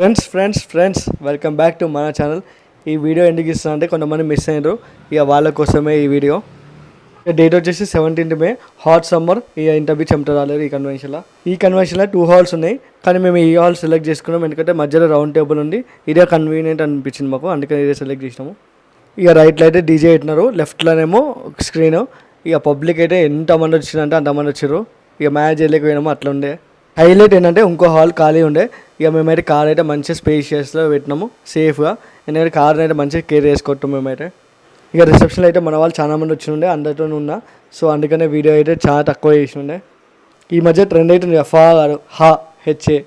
Friends welcome back to మన channel. ఈ video ఎందుకు ఇస్తున్నా అంటే కొంతమంది మిస్ అయ్యారు, ఇక వాళ్ళ కోసమే ఈ వీడియో. డేట్ వచ్చేసి 17th May, హాట్ సమ్మర్. ఇక ఇంటర్వ్యూ చెమట రాలేదు ఈ కన్వెన్షన్లో 2 హాల్స్ ఉన్నాయి, కానీ మేము ఈ హాల్ సెలెక్ట్ చేసుకున్నాం ఎందుకంటే మధ్యలో రౌండ్ టేబుల్ ఉంది. ఇదే కన్వీనియంట్ అనిపించింది మాకు, అందుకని ఇదే సెలెక్ట్ చేసినాము. ఇక రైట్లో అయితే డీజే పెట్టినారు, లెఫ్ట్లోనేమో స్క్రీన్. ఇక పబ్లిక్ అయితే ఎంతమంది వచ్చిందంటే అంతమంది వచ్చారు. ఇక మ్యాచ్ వెళ్ళకపోయినాము, అట్లా ఉండే. హైలైట్ ఏంటంటే ఇంకో హాల్ ఖాళీ ఉండే. ఇక మేమైతే కార్ అయితే మంచిగా స్పేషియస్లో పెట్టినాము సేఫ్గా, ఎందుకంటే కార్ని అయితే మంచిగా కేర్ చేసుకుంటాం మేమైతే. ఇక రిసెప్షన్లో అయితే మన వాళ్ళు చాలా మంది వచ్చి ఉండే, అందరితో ఉన్నా. సో అందుకనే వీడియో అయితే చాలా తక్కువ చేసి ఉండే. ఈ మధ్య ట్రెండ్ అవుతుంది ఫా గారు, హెచ్ఏ.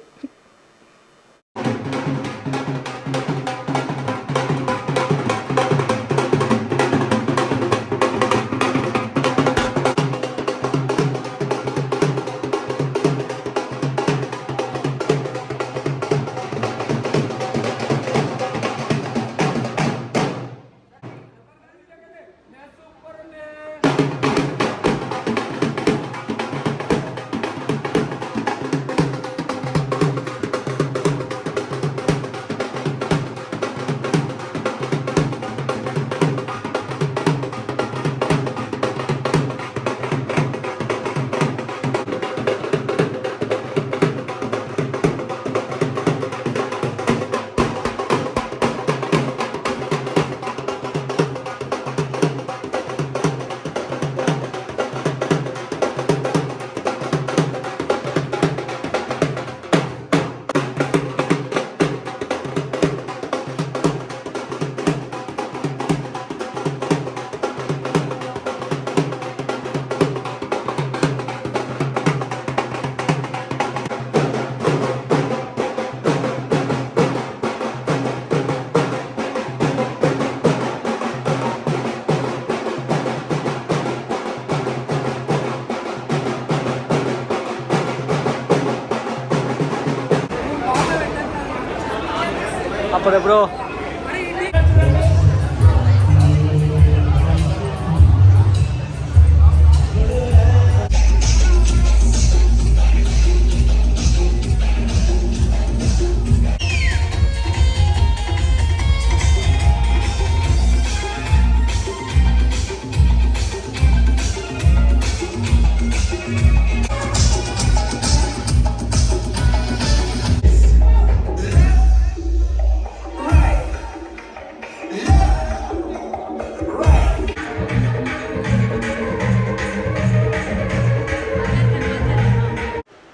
అప్పుడు బ్రో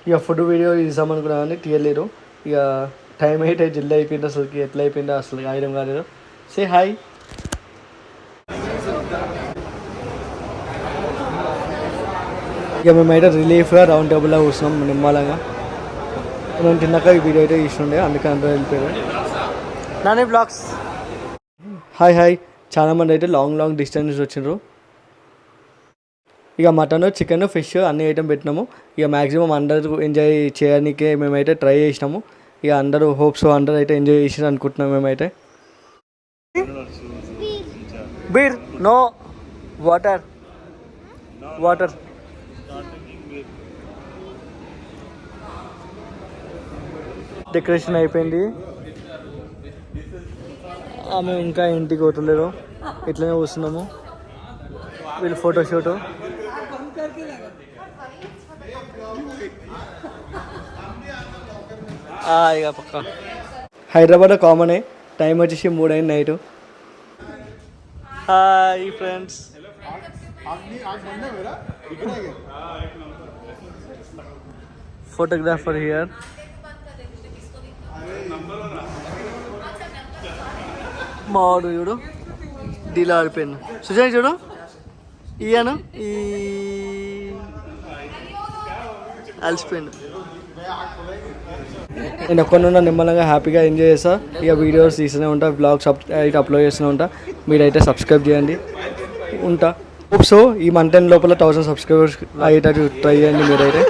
ఇక ఫుడ్ వీడియో తీసామనుకున్నా కానీ తీయలేరు. ఇక టైం అయితే జల్దీ అయిపోయింది, అసలుకి ఎట్లా అయిపోయిందో అసలు ఐడం కాలేదు. Say hi. ఇక మేమైతే రిలీఫ్గా రౌండ్ టేబుల్లో కూర్చున్నాం నిమ్మలంగా. నేను తిన్నాక ఈ వీడియో అయితే తీసుండే, అందుకే అందరూ వెళ్ళిపోయారు. నాని బ్లాగ్స్. హాయ్. చాలామంది అయితే లాంగ్ డిస్టెన్స్ వచ్చిండ్రు. ఇక మటన్, చికెన్, ఫిష్ అన్ని ఐటమ్ పెట్టినాము. ఇక మ్యాక్సిమం అందరూ ఎంజాయ్ చేయడానికే మేమైతే ట్రై చేసినాము. ఇక అందరూ అందరూ అయితే ఎంజాయ్ చేసి అనుకుంటున్నాం మేమైతే. Beer no water. డెకరేషన్ అయిపోయింది, ఆమె ఇంకా ఇంటికి పోతలేరు, ఇట్లనే కూర్చున్నాము. వీళ్ళు ఫోటోషూటు. ఇక పక్క హైదరాబాద్లో కామనే. టైం వచ్చేసి 3 అయింది night. Hi friends. Photographer here. మావాడు చూడు డీలా ఆడిపోయాను. సుజయ్ చూడు ఇయ్యాను అలసిపోయాను. నేను ఒక్కనున్నా నిమ్మలంగా హ్యాపీగా ఎంజాయ్ చేస్తా. ఇక వీడియోస్ తీస్తూనే ఉంటా, బ్లాగ్స్ అయితే అప్లోడ్ చేస్తూనే ఉంటా. మీరైతే సబ్స్క్రైబ్ చేయండి. ఉంటా. సో ఈ మంత్ లోపల 1000 సబ్స్క్రైబర్స్ అయితే ట్రై చేయండి మీరైతే.